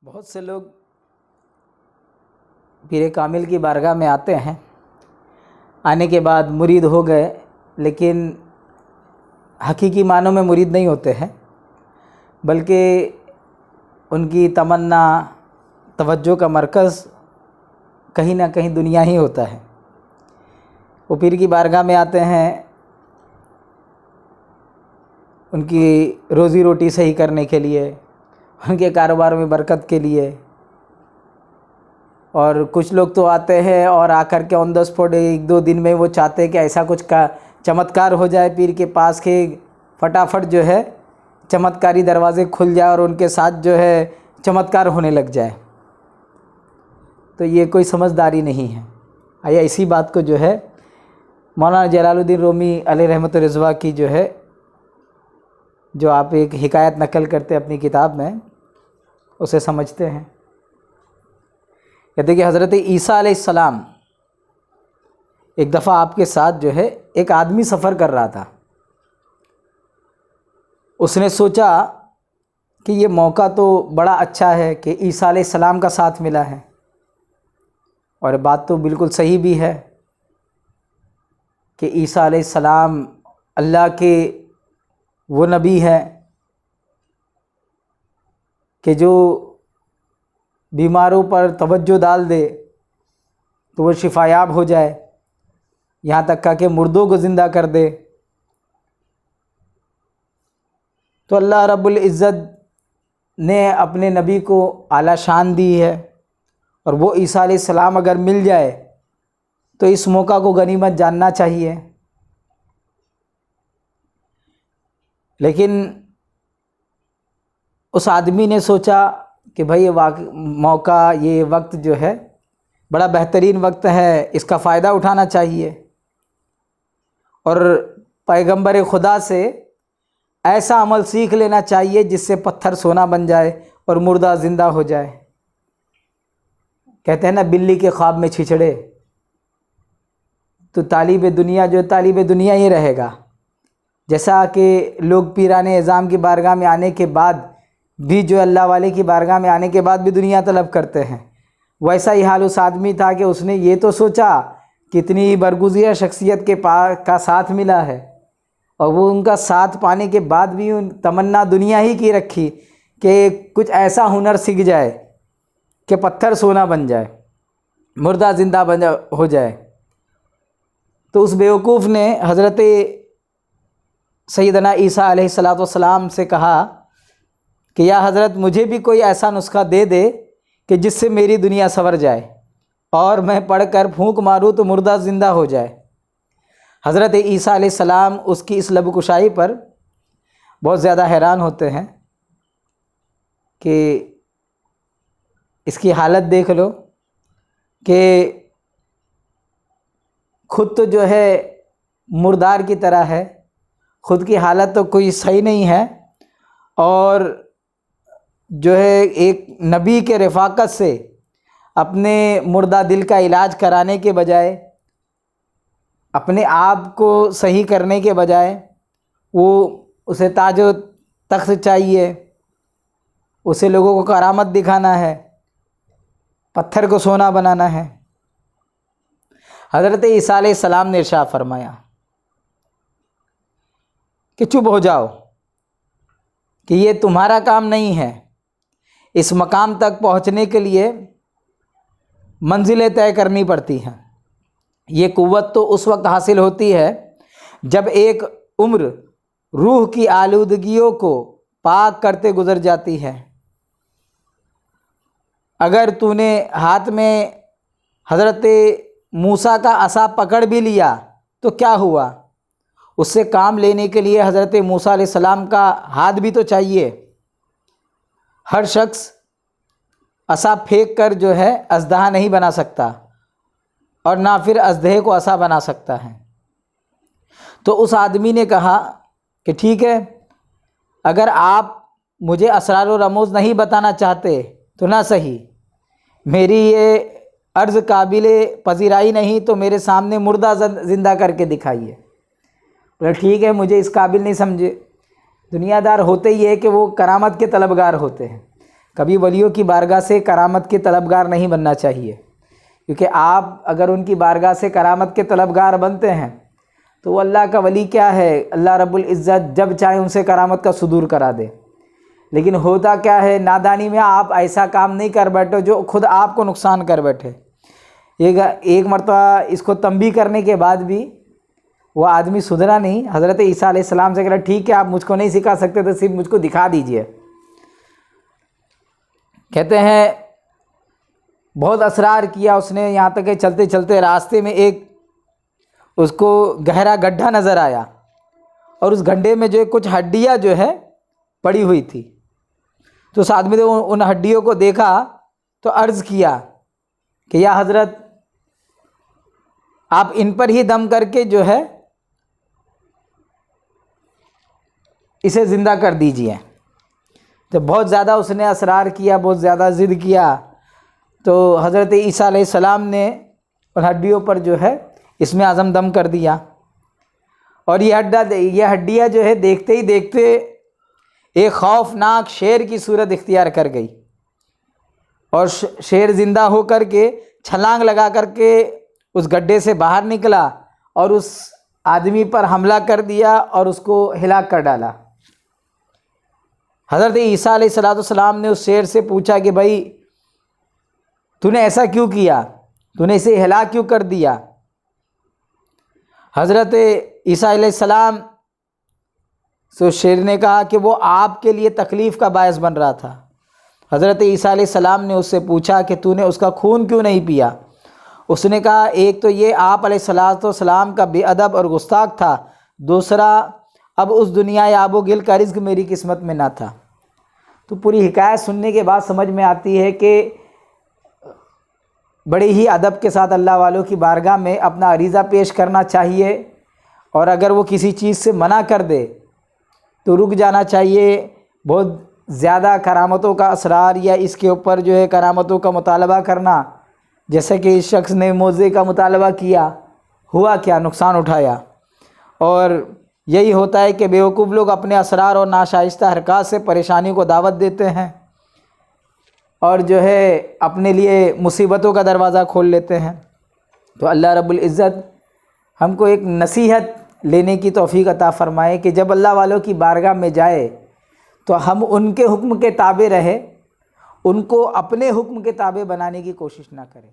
بہت سے لوگ پیر کامل کی بارگاہ میں آتے ہیں، آنے کے بعد مرید ہو گئے، لیکن حقیقی معنوں میں مرید نہیں ہوتے ہیں، بلکہ ان کی تمنا توجہ کا مرکز کہیں نہ کہیں دنیا ہی ہوتا ہے۔ وہ پیر کی بارگاہ میں آتے ہیں ان کی روزی روٹی صحیح کرنے کے لیے، ان کے کاروبار میں برکت کے لیے، اور کچھ لوگ تو آتے ہیں اور آ کر کے آن دا اسپاٹ ایک دو دن میں وہ چاہتے ہیں کہ ایسا کچھ کا چمتکار ہو جائے پیر کے پاس کہ فٹافٹ جو ہے چمتکاری دروازے کھل جائے اور ان کے ساتھ جو ہے چمتکار ہونے لگ جائے۔ تو یہ کوئی سمجھداری نہیں ہے۔ آیا اسی بات کو جو ہے مولانا جلال الدین رومی علیہ رحمۃ الرضویٰ کی جو ہے، جو آپ ایک حکایت نقل کرتے اپنی کتاب میں، اسے سمجھتے ہیں۔ کہتے کہ حضرت عیسیٰ علیہ السلام ایک دفعہ آپ کے ساتھ جو ہے ایک آدمی سفر کر رہا تھا۔ اس نے سوچا کہ یہ موقع تو بڑا اچھا ہے کہ عیسیٰ علیہ السلام کا ساتھ ملا ہے، اور بات تو بالکل صحیح بھی ہے کہ عیسیٰ علیہ السلام اللہ کے وہ نبی ہے کہ جو بیماروں پر توجہ ڈال دے تو وہ شفا یاب ہو جائے، یہاں تک کہ مردوں کو زندہ کر دے۔ تو اللہ رب العزت نے اپنے نبی کو اعلیٰ شان دی ہے، اور وہ عیسیٰ علیہ السلام اگر مل جائے تو اس موقع کو غنیمت جاننا چاہیے۔ لیکن اس آدمی نے سوچا کہ بھئی یہ موقع، یہ وقت جو ہے بڑا بہترین وقت ہے، اس کا فائدہ اٹھانا چاہیے، اور پیغمبر خدا سے ایسا عمل سیکھ لینا چاہیے جس سے پتھر سونا بن جائے اور مردہ زندہ ہو جائے۔ کہتے ہیں نا بلی کے خواب میں چھچڑے، تو طالب دنیا جو طالب دنیا ہی رہے گا۔ جیسا کہ لوگ پیران اعظام کی بارگاہ میں آنے کے بعد بھی، جو اللہ والے کی بارگاہ میں آنے کے بعد بھی دنیا طلب کرتے ہیں، ویسا ہی حال اس آدمی تھا کہ اس نے یہ تو سوچا کتنی برگزیدہ شخصیت کے کا ساتھ ملا ہے، اور وہ ان کا ساتھ پانے کے بعد بھی تمنا دنیا ہی کی رکھی کہ کچھ ایسا ہنر سیکھ جائے کہ پتھر سونا بن جائے، مردہ زندہ ہو جائے۔ تو اس بیوقوف نے حضرت سیدنا عیسیٰ علیہ السلام سے کہا کہ یا حضرت مجھے بھی کوئی ایسا نسخہ دے دے کہ جس سے میری دنیا سنور جائے اور میں پڑھ کر پھونک ماروں تو مردہ زندہ ہو جائے۔ حضرت عیسیٰ علیہ السلام اس کی اس لب کشائی پر بہت زیادہ حیران ہوتے ہیں کہ اس کی حالت دیکھ لو کہ خود تو جو ہے مردار کی طرح ہے، خود کی حالت تو کوئی صحیح نہیں ہے، اور جو ہے ایک نبی کے رفاقت سے اپنے مردہ دل کا علاج کرانے کے بجائے، اپنے آپ کو صحیح کرنے کے بجائے، وہ اسے تاج و تخت چاہیے، اسے لوگوں کو کرامت دکھانا ہے، پتھر کو سونا بنانا ہے۔ حضرت عیسیٰ علیہ السلام نے ارشاد فرمایا کہ چپ ہو جاؤ، کہ یہ تمہارا کام نہیں ہے۔ اس مقام تک پہنچنے کے لیے منزلیں طے کرنی پڑتی ہیں۔ یہ قوت تو اس وقت حاصل ہوتی ہے جب ایک عمر روح کی آلودگیوں کو پاک کرتے گزر جاتی ہے۔ اگر تو نے ہاتھ میں حضرت موسیٰ کا عصا پکڑ بھی لیا تو کیا ہوا؟ اس سے کام لینے کے لیے حضرت موسیٰ علیہ السلام کا ہاتھ بھی تو چاہیے۔ ہر شخص عصا پھینک کر جو ہے اژدہا نہیں بنا سکتا، اور نہ پھر اژدہے کو عصا بنا سکتا ہے۔ تو اس آدمی نے کہا کہ ٹھیک ہے، اگر آپ مجھے اسرار و رموز نہیں بتانا چاہتے تو نہ صحیح، میری یہ عرض قابل پذیرائی نہیں، تو میرے سامنے مردہ زندہ کر کے دکھائیے۔ بولے ٹھیک ہے، مجھے اس قابل نہیں سمجھے۔ دنیا دار ہوتے ہی ہے کہ وہ کرامت کے طلبگار ہوتے ہیں، کبھی ولیوں کی بارگاہ سے کرامت کے طلبگار نہیں بننا چاہیے، کیونکہ آپ اگر ان کی بارگاہ سے کرامت کے طلبگار بنتے ہیں تو وہ اللہ کا ولی کیا ہے، اللہ رب العزت جب چاہے ان سے کرامت کا صدور کرا دے۔ لیکن ہوتا کیا ہے، نادانی میں آپ ایسا کام نہیں کر بیٹھو جو خود آپ کو نقصان کر بیٹھے۔ ایک مرتبہ اس کو تنبیہ کرنے کے بعد بھی وہ آدمی سدھرا نہیں۔ حضرت عیسیٰ علیہ السلام سے کہا ٹھیک ہے آپ مجھ کو نہیں سکھا سکتے تو صرف مجھ کو دکھا دیجئے۔ کہتے ہیں بہت اصرار کیا اس نے، یہاں تک کہ چلتے چلتے راستے میں ایک اس کو گہرا گڈھا نظر آیا، اور اس گڈھے میں جو کچھ ہڈیاں جو ہے پڑی ہوئی تھی۔ تو اس آدمی نے ان ہڈیوں کو دیکھا تو عرض کیا کہ یا حضرت آپ ان پر ہی دم کر کے جو ہے اسے زندہ کر دیجئے۔ تو بہت زیادہ اس نے اصرار کیا، بہت زیادہ ضد کیا، تو حضرت عیسیٰ علیہ السلام نے ان ہڈیوں پر جو ہے اسم اعظم دم کر دیا، اور یہ ہڈیاں جو ہے دیکھتے ہی دیکھتے ایک خوفناک شیر کی صورت اختیار کر گئی، اور شیر زندہ ہو کر کے چھلانگ لگا کر کے اس گڈھے سے باہر نکلا اور اس آدمی پر حملہ کر دیا اور اس کو ہلاک کر ڈالا۔ حضرت عیسیٰ علیہ السلام نے اس شیر سے پوچھا کہ بھائی تو نے ایسا کیوں کیا، تو نے اسے ہلاک کیوں کر دیا؟ حضرت عیسیٰ علیہ السلام سے شیر نے کہا کہ وہ آپ کے لیے تکلیف کا باعث بن رہا تھا۔ حضرت عیسیٰ علیہ السلام نے اس سے پوچھا کہ تو نے اس کا خون کیوں نہیں پیا؟ اس نے کہا ایک تو یہ آپ علیہ السلام کا بے ادب اور گستاخ تھا، دوسرا اب اس دنیا آب و گل کا رزق میری قسمت میں نہ تھا۔ تو پوری حکایت سننے کے بعد سمجھ میں آتی ہے کہ بڑے ہی ادب کے ساتھ اللہ والوں کی بارگاہ میں اپنا عریضہ پیش کرنا چاہیے، اور اگر وہ کسی چیز سے منع کر دے تو رک جانا چاہیے۔ بہت زیادہ کرامتوں کا اسرار یا اس کے اوپر جو ہے کرامتوں کا مطالبہ کرنا، جیسے کہ اس شخص نے معجزے کا مطالبہ کیا، ہوا کیا؟ نقصان اٹھایا۔ اور یہی ہوتا ہے کہ بیوقوف لوگ اپنے اسرار اور ناشائستہ حرکات سے پریشانی کو دعوت دیتے ہیں، اور جو ہے اپنے لیے مصیبتوں کا دروازہ کھول لیتے ہیں۔ تو اللہ رب العزت ہم کو ایک نصیحت لینے کی توفیق عطا فرمائے کہ جب اللہ والوں کی بارگاہ میں جائے تو ہم ان کے حکم کے تابع رہے، ان کو اپنے حکم کے تابع بنانے کی کوشش نہ کریں۔